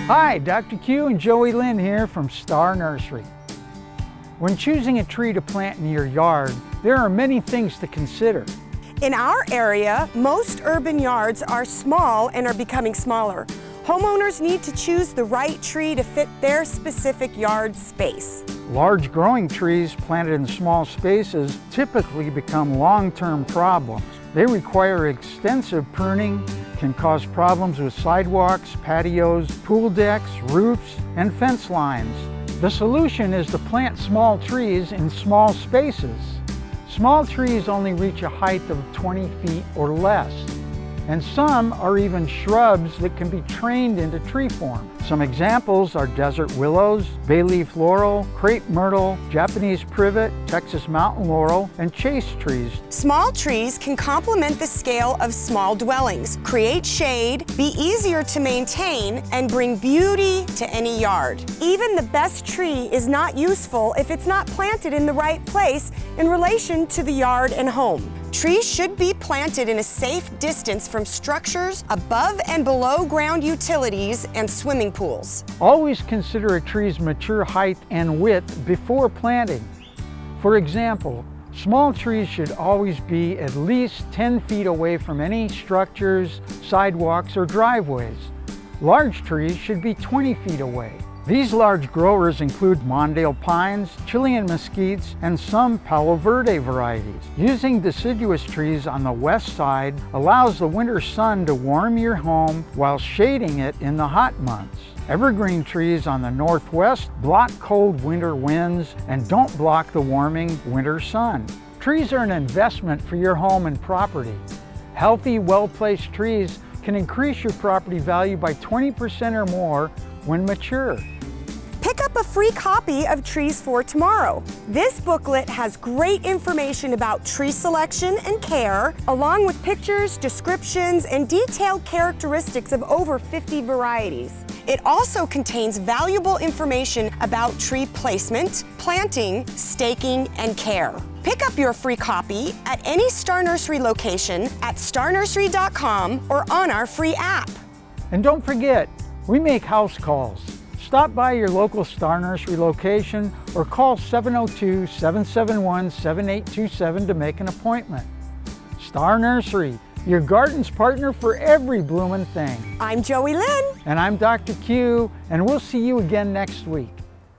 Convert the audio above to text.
Hi, Dr. Q and Joey Lynn here from Star Nursery. When choosing a tree to plant in your yard, there are many things to consider. In our area, most urban yards are small and are becoming smaller. Homeowners need to choose the right tree to fit their specific yard space. Large growing trees planted in small spaces typically become long-term problems. They require extensive pruning, can cause problems with sidewalks, patios, pool decks, roofs, and fence lines. The solution is to plant small trees in small spaces. Small trees only reach a height of 20 feet or less, and some are even shrubs that can be trained into tree form. Some examples are desert willows, bayleaf laurel, crepe myrtle, Japanese privet, Texas mountain laurel, and chase trees. Small trees can complement the scale of small dwellings, create shade, be easier to maintain, and bring beauty to any yard. Even the best tree is not useful if it's not planted in the right place in relation to the yard and home. Trees should be planted in a safe distance from structures, above and below ground utilities, and swimming pools. Always consider a tree's mature height and width before planting. For example, small trees should always be at least 10 feet away from any structures, sidewalks, or driveways. Large trees should be 20 feet away. These large growers include Mondale pines, Chilean mesquites, and some Palo Verde varieties. Using deciduous trees on the west side allows the winter sun to warm your home while shading it in the hot months. Evergreen trees on the northwest block cold winter winds and don't block the warming winter sun. Trees are an investment for your home and property. Healthy, well-placed trees can increase your property value by 20% or more when mature. Pick up a free copy of Trees for Tomorrow. This booklet has great information about tree selection and care, along with pictures, descriptions, and detailed characteristics of over 50 varieties. It also contains valuable information about tree placement, planting, staking, and care. Pick up your free copy at any Star Nursery location at starnursery.com or on our free app. And don't forget, we make house calls. Stop by your local Star Nursery location or call 702-771-7827 to make an appointment. Star Nursery, your garden's partner for every bloomin' thing. I'm Joey Lynn. And I'm Dr. Q, and we'll see you again next week.